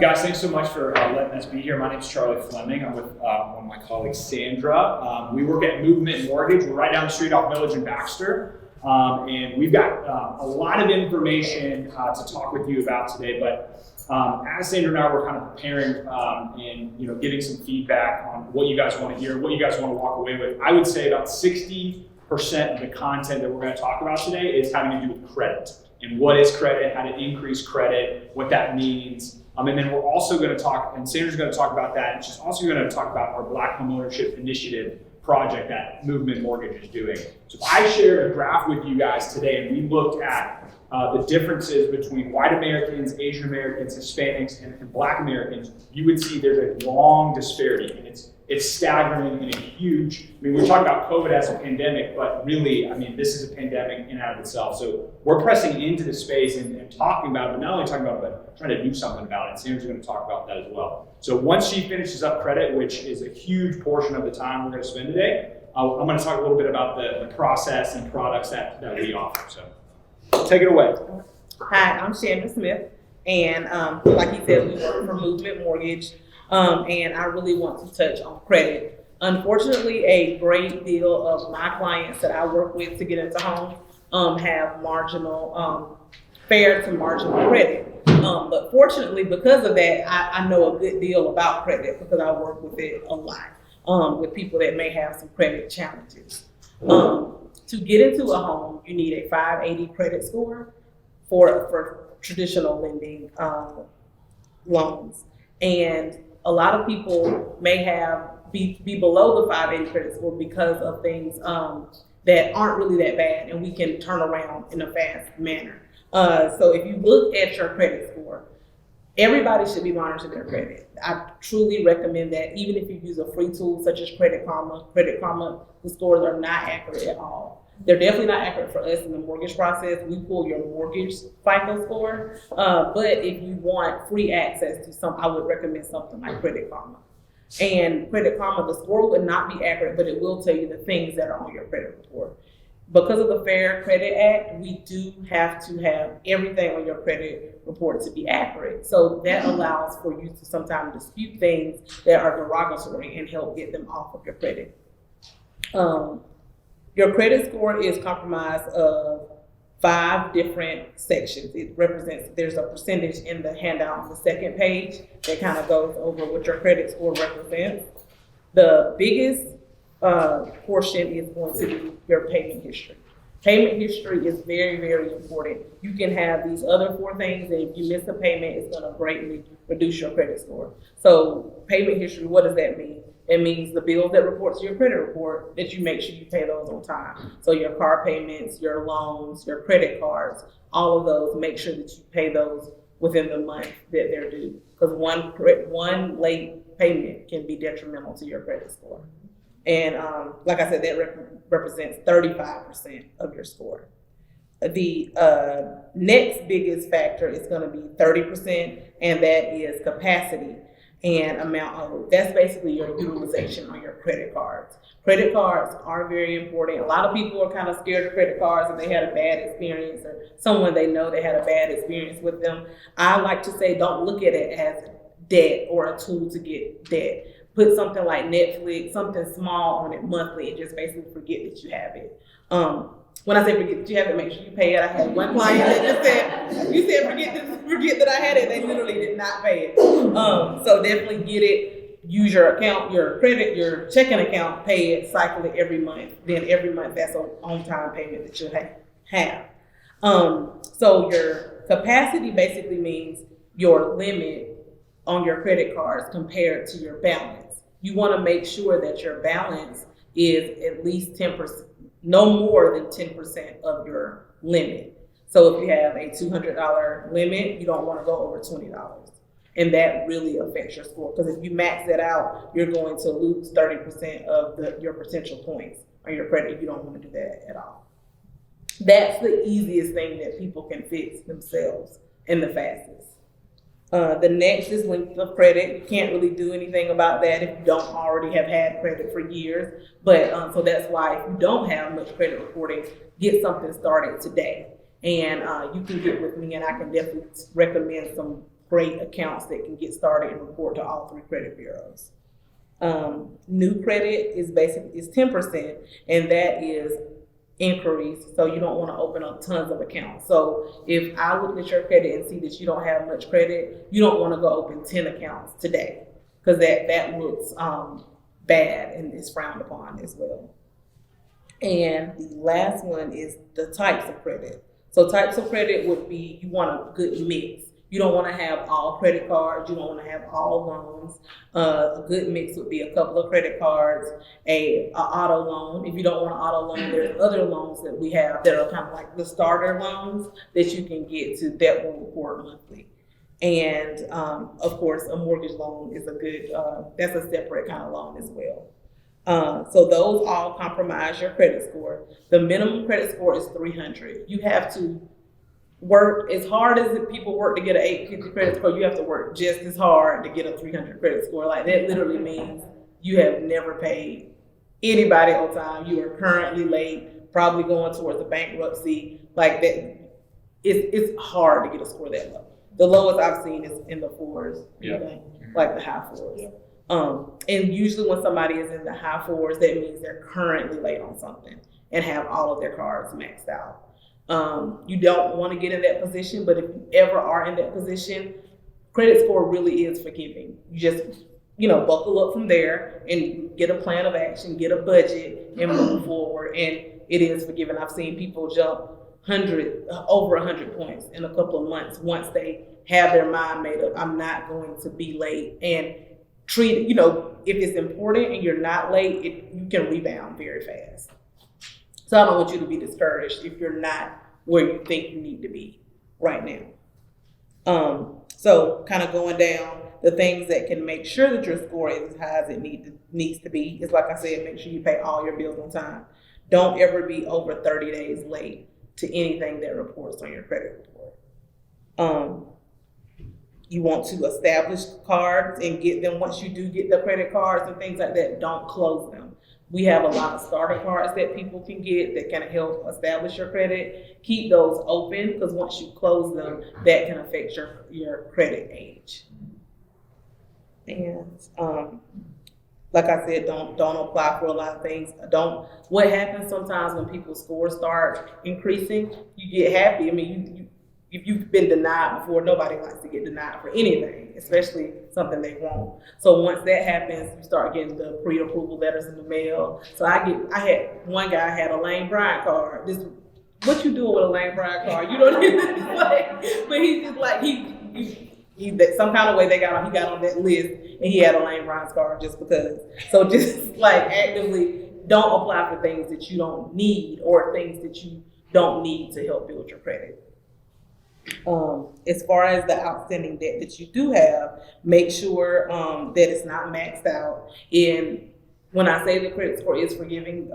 Guys, thanks so much for letting us be here. My name is Charlie Fleming. I'm with one of my colleagues, Sandra. We work at Movement Mortgage. We're right down the street off Village and Baxter. And we've got a lot of information to talk with you about today. But as Sandra and I were kind of preparing and getting some feedback on what you guys want to hear, what you guys want to walk away with, I would say about 60% of the content that we're going to talk about today is having to do with credit. And what is credit, how to increase credit, what that means. And then we're also going to talk, and Sandra's going to talk about that, and she's also going to talk about our Black Homeownership Initiative project that Movement Mortgage is doing. So I shared a graph with you guys today, and we looked at the differences between white Americans, Asian Americans, Hispanics, and Black Americans. You would see there's a long disparity, and it's staggering and huge. I mean, we're talking about COVID as a pandemic, but really, I mean, this is a pandemic in and of itself. So we're pressing into the space and talking about it, but not only talking about it, but trying to do something about it. Sandra's going to talk about that as well. So once she finishes up credit, which is a huge portion of the time we're going to spend today, I'm going to talk a little bit about the process and products that we offer. So take it away. Hi, I'm Shandra Smith, and like he said, we work for Movement Mortgage. And I really want to touch on credit. Unfortunately, a great deal of my clients that I work with to get into homes have marginal, fair to marginal credit. But fortunately, because of that, I know a good deal about credit because I work with it a lot with people that may have some credit challenges. To get into a home, you need a 580 credit score for traditional lending loans. And a lot of people may be below the 580 credit score because of things that aren't really that bad, and we can turn around in a fast manner. So if you look at your credit score, everybody should be monitoring their credit. I truly recommend that, even if you use a free tool such as Credit Karma, the scores are not accurate at all. They're definitely not accurate for us in the mortgage process. We pull your mortgage FICO score, but if you want free access to I would recommend something like Credit Karma. And Credit Karma, the score would not be accurate, but it will tell you the things that are on your credit report. Because of the Fair Credit Act, we do have to have everything on your credit report to be accurate. So that allows for you to sometimes dispute things that are derogatory and help get them off of your credit. Your credit score is comprised of 5 different sections. It represents, there's a percentage in the handout on the second page that kind of goes over what your credit score represents. The biggest portion is going to be your payment history. Payment history is very, very important. You can have these other 4 things, and if you miss a payment, it's going to greatly reduce your credit score. So payment history, what does that mean? It means the bills that report to your credit report, that you make sure you pay those on time. So your car payments, your loans, your credit cards, all of those, make sure that you pay those within the month that they're due. Because one late payment can be detrimental to your credit score. And like I said, that represents 35% of your score. The next biggest factor is going to be 30%, and that is capacity and amount owed. That's basically your utilization on your credit cards. Credit cards are very important. A lot of people are kind of scared of credit cards if they had a bad experience or someone they know they had a bad experience with them. I like to say, don't look at it as debt or a tool to get debt. Put something like Netflix, something small on it monthly, and just basically forget that you have it. When I say forget that you have it, make sure you pay it. I had one client that just said, you said forget that I had it. They literally did not pay it. So definitely get it. Use your account, your credit, your checking account, pay it, cycle it every month. Then every month that's an on-time payment that you'll have. So your capacity basically means your limit on your credit cards compared to your balance. You want to make sure that your balance is at least 10%, no more than 10% of your limit. So if you have a $200 limit, you don't want to go over $20. And that really affects your score, because if you max it out, you're going to lose 30% of your potential points on your credit. You don't want to do that at all. That's the easiest thing that people can fix themselves and the fastest. The next is length of credit. You can't really do anything about that if you don't already have had credit for years. But so that's why if you don't have much credit reporting, get something started today. And you can get with me, and I can definitely recommend some great accounts that can get started and report to all 3 credit bureaus. New credit is 10%, and that is inquiries. So you don't want to open up tons of accounts. So if I look at your credit and see that you don't have much credit, you don't want to go open 10 accounts today, because that looks bad and is frowned upon as well. And the last one is the types of credit. So types of credit would be, you want a good mix. You don't want to have all credit cards. You don't want to have all loans. A good mix would be a couple of credit cards, a auto loan. If you don't want an auto loan, there's other loans that we have that are kind of like the starter loans that you can get to that will report monthly. And of course, a mortgage loan is a good, that's a separate kind of loan as well. So those all compromise your credit score. The minimum credit score is 300. You have to work as hard as people work to get an 850 credit score. You have to work just as hard to get a 300 credit score. Like, that literally means you have never paid anybody on time. You are currently late, probably going towards a bankruptcy. Like that, it's hard to get a score that low. The lowest I've seen is in the 4s, like the high 4s. And usually when somebody is in the high 4s, that means they're currently late on something and have all of their cards maxed out. You don't want to get in that position, but if you ever are in that position, credit score really is forgiving. You just, buckle up from there and get a plan of action, get a budget, and move forward. And it is forgiving. I've seen people jump over 100 points in a couple of months once they have their mind made up. I'm not going to be late. And treat, if it's important and you're not late, you can rebound very fast. So I don't want you to be discouraged if you're not where you think you need to be right now. So kind of going down, the things that can make sure that your score is as high as it needs to be is, like I said, make sure you pay all your bills on time. Don't ever be over 30 days late to anything that reports on your credit report. You want to establish cards and get them. Once you do get the credit cards and things like that, don't close them. We have a lot of starter cards that people can get that can help establish your credit. Keep those open, because once you close them, that can affect your credit age. And like I said, don't apply for a lot of things. What happens sometimes when people's scores start increasing, you get happy. I mean, if you've been denied before, nobody likes to get denied for anything, especially something they want. So once that happens, you start getting the pre-approval letters in the mail. So I had one guy had a Lane Bryant card. What you doing with a Lane Bryant card? You don't even but he's just like, he some kind of way he got on that list, and he had a Lane Bryant card just because. So just like actively don't apply for things that you don't need or things that you don't need to help build your credit. As far as the outstanding debt that you do have, make sure that it's not maxed out. And when I say the credit score is forgiving,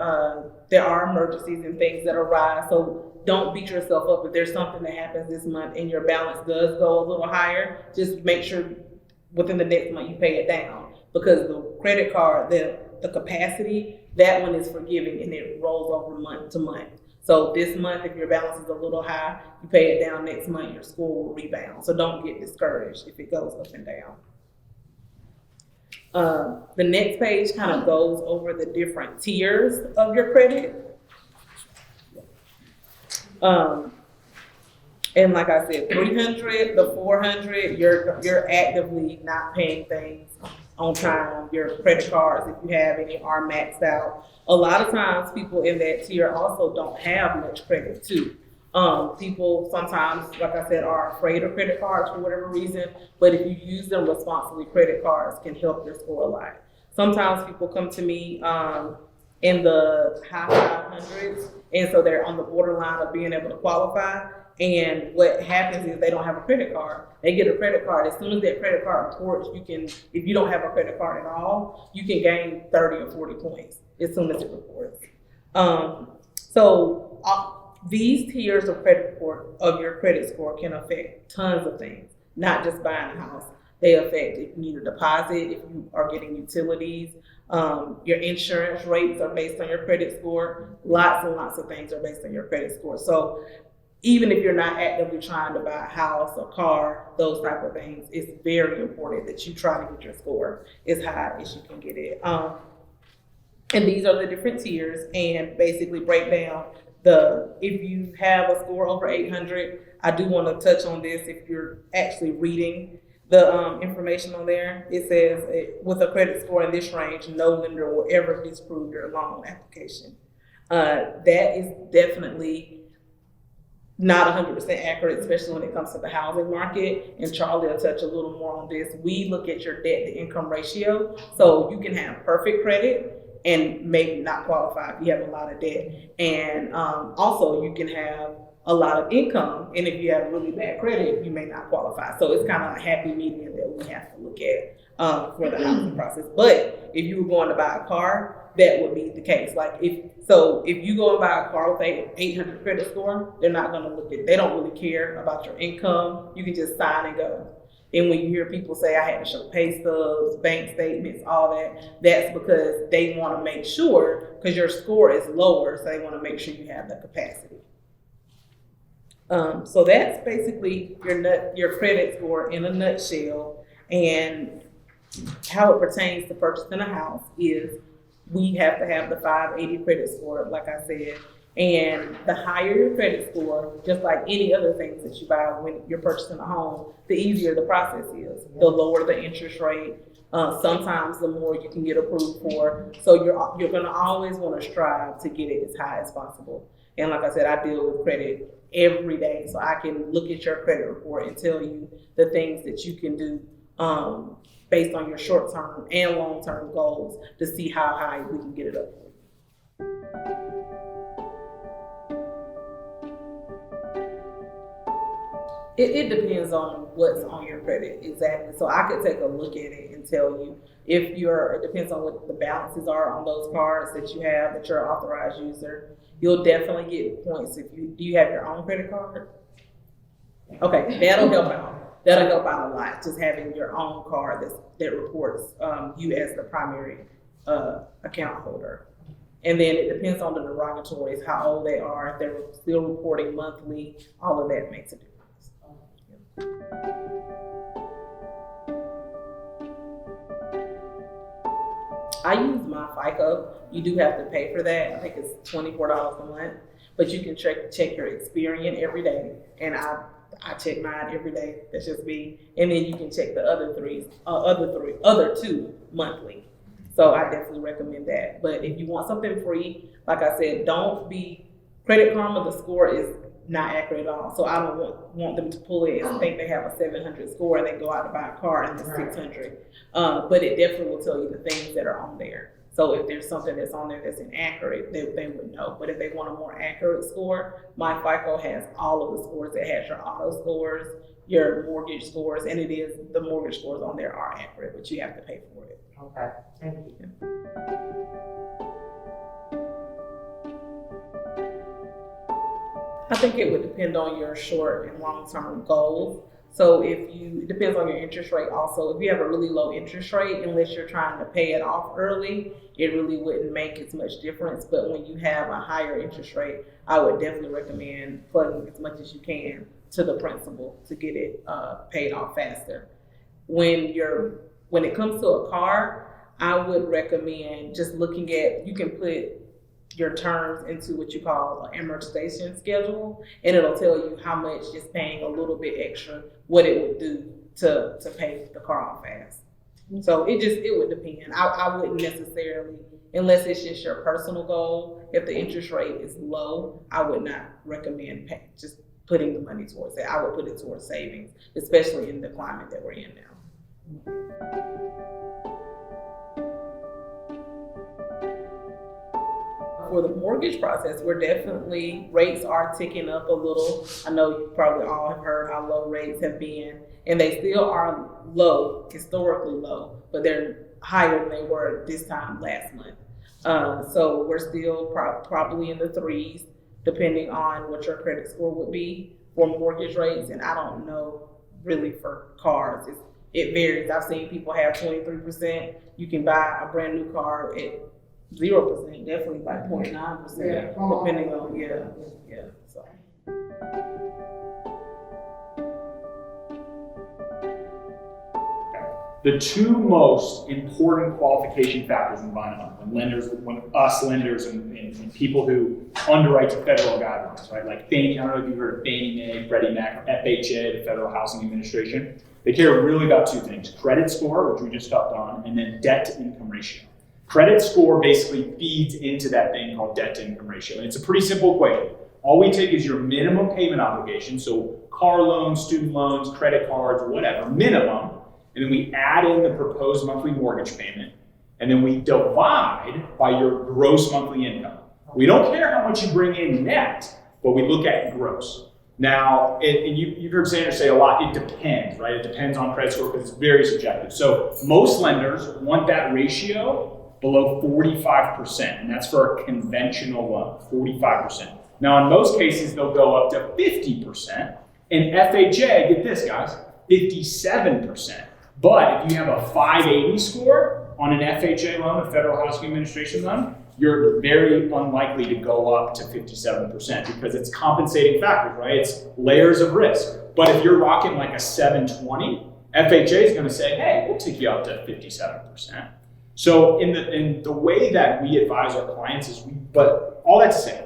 there are emergencies and things that arise. So don't beat yourself up if there's something that happens this month and your balance does go a little higher. Just make sure within the next month you pay it down, because the credit card, the capacity, that one is forgiving and it rolls over month to month. So this month, if your balance is a little high, you pay it down. Next month, your score will rebound. So don't get discouraged if it goes up and down. The next page kind of goes over the different tiers of your credit. And like I said, 300 to 400, you're actively not paying things on time. Your credit cards, if you have any, are maxed out. A lot of times people in that tier also don't have much credit too. People sometimes, like I said, are afraid of credit cards for whatever reason, but if you use them responsibly, credit cards can help your score a lot. Sometimes people come to me in the high 500s, and so they're on the borderline of being able to qualify. And what happens is they don't have a credit card. They get a credit card. As soon as that credit card reports, if you don't have a credit card at all, you can gain 30 or 40 points as soon as it reports. These tiers of your credit score can affect tons of things, not just buying a house. They affect if you need a deposit, if you are getting utilities, your insurance rates are based on your credit score. Lots and lots of things are based on your credit score. So even if you're not actively trying to buy a house, a car, those type of things, it's very important that you try to get your score as high as you can get it. And these are the different tiers, and basically break down if you have a score over 800, I do want to touch on this. If you're actually reading the information on there, it says with a credit score in this range, no lender will ever disapprove your loan application. That is definitely not 100% accurate, especially when it comes to the housing market. And Charlie will touch a little more on this. We look at your debt to income ratio. So you can have perfect credit and maybe not qualify if you have a lot of debt. And also you can have a lot of income, and if you have really bad credit, you may not qualify. So it's kind of a happy medium that we have to look at for the housing process. But if you were going to buy a car, that would be the case. Like if you go and buy a car with an 800 credit score, they're not going to they don't really care about your income. You can just sign and go. And when you hear people say, I had to show pay stubs, bank statements, all that, that's because they want to make sure, because your score is lower, so they want to make sure you have the capacity. So that's basically your credit score in a nutshell. And how it pertains to purchasing a house is we have to have the 580 credit score, like I said. And the higher your credit score, just like any other things that you buy when you're purchasing a home, the easier the process is. The lower the interest rate, sometimes the more you can get approved for. So you're gonna always want to strive to get it as high as possible. And like I said, I deal with credit every day, so I can look at your credit report and tell you the things that you can do based on your short-term and long-term goals to see how high we can get it up for you. It depends on what's on your credit, exactly. So I could take a look at it and tell you it depends on what the balances are on those cards that you have, that you're an authorized user. You'll definitely get points do you have your own credit card? Okay, that'll help out. That'll help out a lot, just having your own card that reports you as the primary account holder. And then it depends on the derogatories, how old they are, if they're still reporting monthly, all of that makes a difference. I use my Fico. You do have to pay for that. I think it's $24 a month, but you can check your Experian every day, and I check mine every day. That's just me. And then you can check the other two monthly. So I definitely recommend that. But if you want something free, like I said, Credit Karma, the score is not accurate at all. So I don't want them to pull it and think they have a 700 score and then go out to buy a car and it's 600. But it definitely will tell you the things that are on there. So if there's something that's on there that's inaccurate, they would know. But if they want a more accurate score, my FICO has all of the scores. It has your auto scores, your mortgage scores, and the mortgage scores on there are accurate, but you have to pay for it. Okay, thank you. I think it would depend on your short and long-term goals. So it depends on your interest rate also. If you have a really low interest rate, unless you're trying to pay it off early, it really wouldn't make as much difference. But when you have a higher interest rate, I would definitely recommend plugging as much as you can to the principal to get it paid off faster. When it comes to a car, I would recommend just looking at, you can put your terms into what you call an amortization schedule, and it'll tell you how much just paying a little bit extra, what it would do to pay the car off fast. So it would depend. I wouldn't necessarily, unless it's just your personal goal, if the interest rate is low, I would not recommend just putting the money towards it. I would put it towards savings, especially in the climate that we're in now. For the mortgage process, rates are ticking up a little. I know you probably all have heard how low rates have been, and they still are low, historically low, but they're higher than they were this time last month. So we're still probably in the threes, depending on what your credit score would be for mortgage rates. And I don't know really for cars. It varies. I've seen people have 23%. You can buy a brand new car at 0%, definitely like 0.9%, depending on, so. The two most important qualification factors in buying a home, when us lenders and people who underwrite to federal guidelines, right? Like Fannie, I don't know if you've heard of Fannie Mae, Freddie Mac, FHA, the Federal Housing Administration. They care really about two things: credit score, which we just touched on, and then debt to income ratio. Credit score basically feeds into that thing called debt to income ratio. And it's a pretty simple equation. All we take is your minimum payment obligation, so car loans, student loans, credit cards, whatever, minimum. And then we add in the proposed monthly mortgage payment, and then we divide by your gross monthly income. We don't care how much you bring in net, but we look at gross. Now, and you've heard Sandra say a lot, it depends, right? It depends on credit score because it's very subjective. So most lenders want that ratio below 45%, and that's for a conventional loan, 45%. Now, in most cases, they'll go up to 50%, and FHA, get this, guys, 57%. But if you have a 580 score on an FHA loan, a Federal Housing Administration loan, you're very unlikely to go up to 57% because it's compensating factors, right? It's layers of risk. But if you're rocking like a 720, FHA is going to say, hey, we'll take you up to 57%. So in the way that we advise our clients is, but all that to say,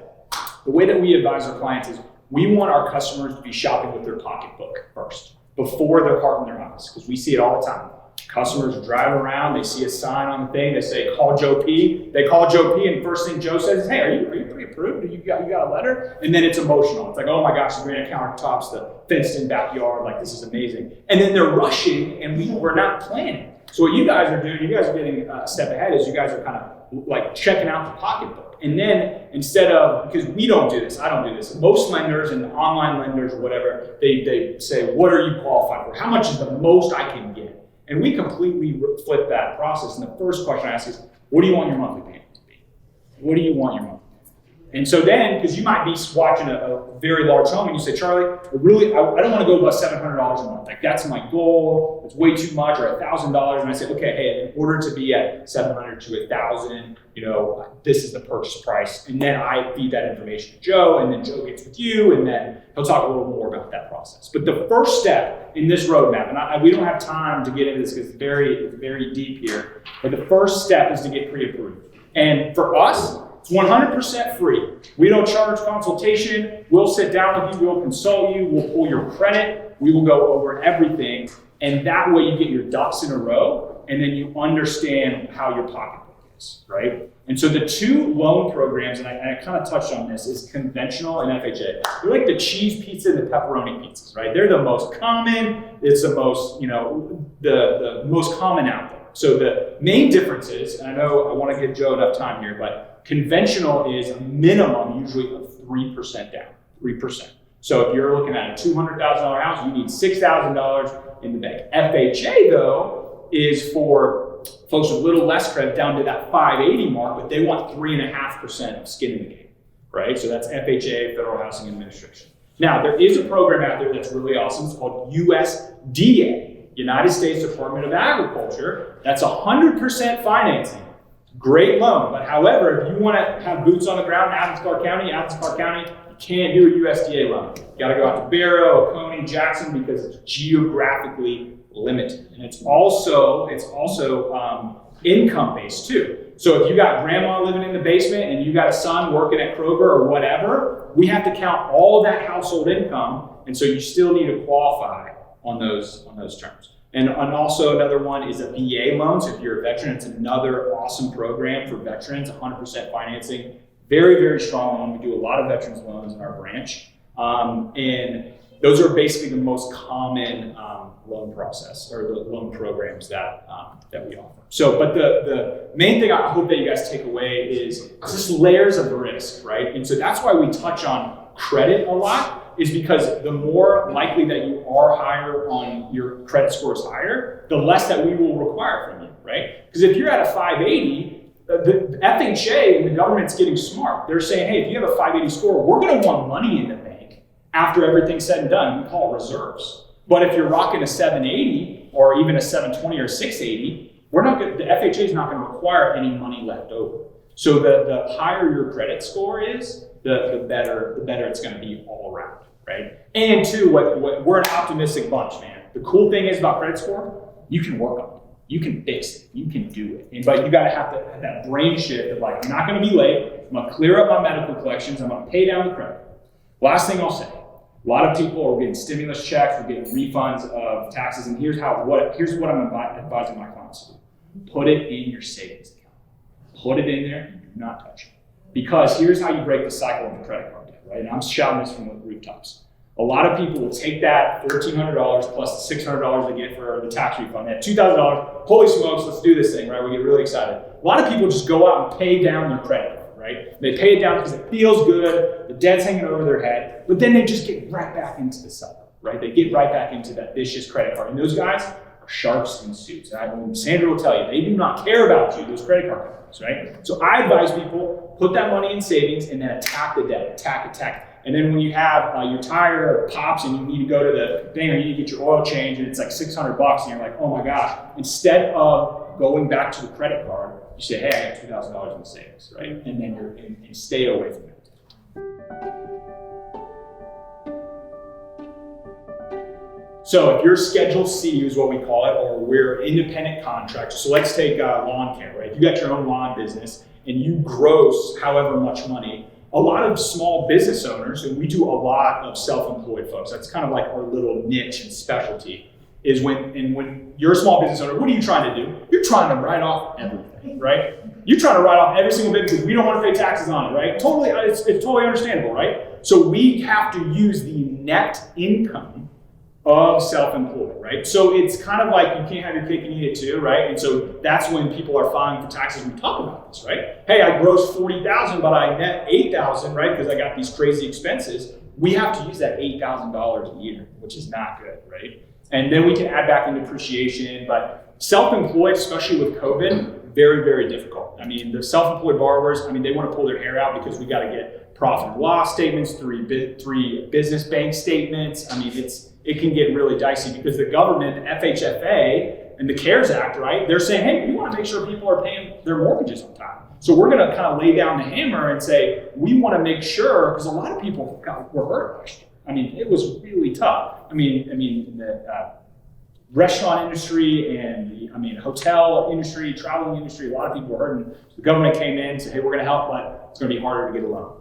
the way that we advise our clients is we want our customers to be shopping with their pocketbook first, before their heart and their eyes, because we see it all the time. Customers drive around, they see a sign on the thing, they say, call Joe P. They call Joe P, and first thing Joe says is, hey, are you pre-approved? You got a letter? And then it's emotional. It's like, oh my gosh, the granite countertops, the fenced-in backyard, like this is amazing. And then they're rushing, and we're not planning. So what you guys are doing, you guys are getting a step ahead, is you guys are kind of like checking out the pocketbook. And then instead of, because we don't do this, I don't do this, most lenders and online lenders or whatever, they say, what are you qualified for? How much is the most I can get? And we completely flip that process. And the first question I ask is, what do you want your monthly payment to be? What do you want your monthly payment to be? And so then, because you might be watching a very large home and you say, Charlie, I don't want to go above $700 a month. Like that's my goal. It's way too much, or $1,000. And I say, okay, hey, in order to be at $700 to $1,000, this is the purchase price. And then I feed that information to Joe, and then Joe gets with you, and then he'll talk a little more about that process. But the first step in this roadmap, and we don't have time to get into this because it's very deep here, but the first step is to get pre-approved. And for us, it's 100% free. We don't charge consultation. We'll sit down with you, we'll consult you, we'll pull your credit, we will go over everything. And that way you get your ducks in a row, and then you understand how your pocketbook is, right? And so the two loan programs, and I kind of touched on this, is conventional and FHA. They're like the cheese pizza and the pepperoni pizzas, right? They're the most common. It's the most, the most common out there. So the main difference is, and I know I want to give Joe enough time here, but conventional is a minimum usually of 3% down, 3%. So if you're looking at a $200,000 house, you need $6,000 in the bank. FHA though is for folks with a little less credit down to that 580 mark, but they want 3.5% of skin in the game, right? So that's FHA, Federal Housing Administration. Now, there is a program out there that's really awesome. It's called USDA, United States Department of Agriculture. That's 100% financing. Great loan. But however, if you want to have boots on the ground in Athens, Clark County, you can't do a USDA loan. You got to go out to Barrow, Oconee, Jackson, because it's geographically limited. And it's also income-based too. So if you got grandma living in the basement and you got a son working at Kroger or whatever, we have to count all that household income, and so you still need to qualify on those terms. And also another one is a VA loan. So if you're a veteran, it's another awesome program for veterans, 100% financing. Very, very strong loan. We do a lot of veterans loans in our branch. And those are basically the most common loan process or the loan programs that we offer. So, but the main thing I hope that you guys take away is just layers of risk, right? And so that's why we touch on credit a lot, is because the more likely that you are higher on your credit score is higher, the less that we will require from you, right? Because if you're at a 580, the FHA and the government's getting smart. They're saying, hey, if you have a 580 score, we're going to want money in the bank after everything's said and done. We call it reserves. But if you're rocking a 780 or even a 720 or 680, the FHA is not going to require any money left over. So the higher your credit score is, the better it's going to be all around, right? And two, we're an optimistic bunch, man. The cool thing is about credit score, you can work on it. You can fix it. You can do it. But you got to have that brain shift of like, I'm not going to be late. I'm going to clear up my medical collections. I'm going to pay down the credit. Last thing I'll say, a lot of people are getting stimulus checks, we're getting refunds of taxes, and here's what I'm advising my clients to do. Put it in your savings account. Put it in there and do not touch it. Because here's how you break the cycle of the credit card debt, right? And I'm shouting this from the rooftops. A lot of people will take that $1,300 plus the $600 they get for the tax refund. They have $2,000. Holy smokes, let's do this thing, right? We get really excited. A lot of people just go out and pay down their credit card, right? They pay it down because it feels good, the debt's hanging over their head, but then they just get right back into the cycle, right? They get right back into that vicious credit card. And those guys are sharks in suits. And Sandra will tell you, they do not care about you, those credit card companies, right? So I advise people, put that money in savings and then attack the debt, attack. And then when you have your tire pops and you need to go to the thing or you need to get your oil change and it's like $600 and you're like, oh my gosh, instead of going back to the credit card, you say, hey, I got $2,000 in savings, right? And then and stay away from it. So if you're Schedule C is what we call it, or we're independent contractors. So let's take lawn care, right? If you got your own lawn business and you gross however much money, a lot of small business owners, and we do a lot of self-employed folks, that's kind of like our little niche and specialty, is when you're a small business owner, what are you trying to do? You're trying to write off everything, right? You're trying to write off every single bit because we don't want to pay taxes on it, right? Totally, it's totally understandable, right? So we have to use the net income of self-employed, right? So it's kind of like you can't have your cake and eat it too, right? And so that's when people are filing for taxes. We talk about this, right? Hey, I grossed $40,000, but I net $8,000, right? Because I got these crazy expenses. We have to use that $8,000 a year, which is not good, right? And then we can add back in depreciation, but self-employed, especially with COVID, very, very difficult. I mean, the self-employed borrowers, they want to pull their hair out because we got to get profit and loss statements, three business bank statements. It can get really dicey because the government, the FHFA and the CARES Act, right? They're saying, hey, we want to make sure people are paying their mortgages on time. So we're going to kind of lay down the hammer and say, we want to make sure, because a lot of people were hurt last year. It was really tough. In the restaurant industry and the hotel industry, traveling industry, a lot of people were hurting. The government came in and said, hey, we're going to help, but it's going to be harder to get a loan.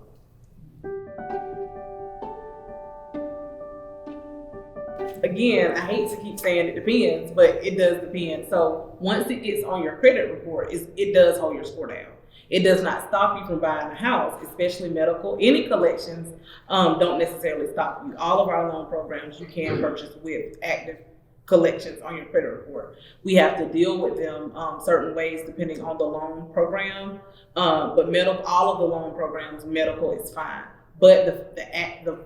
Again, I hate to keep saying it depends, but it does depend. So once it gets on your credit report, it does hold your score down. It does not stop you from buying a house, especially medical. Any collections don't necessarily stop you. All of our loan programs you can purchase with active collections on your credit report. We have to deal with them certain ways depending on the loan program. But all of the loan programs, medical is fine. But the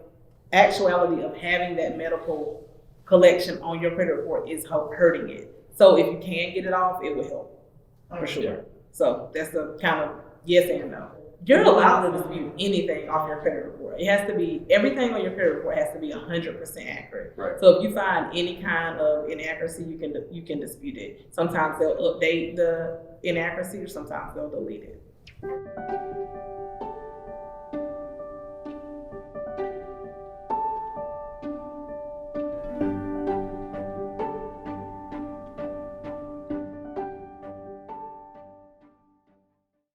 actuality of having that medical collection on your credit report is hurting it. So if you can get it off, it will help for sure. Yeah. So that's the kind of yes and no. You're allowed to dispute anything off your credit report. It has to be, everything on your credit report has to be 100% accurate. Right. So if you find any kind of inaccuracy, you can dispute it. Sometimes they'll update the inaccuracy or sometimes they'll delete it.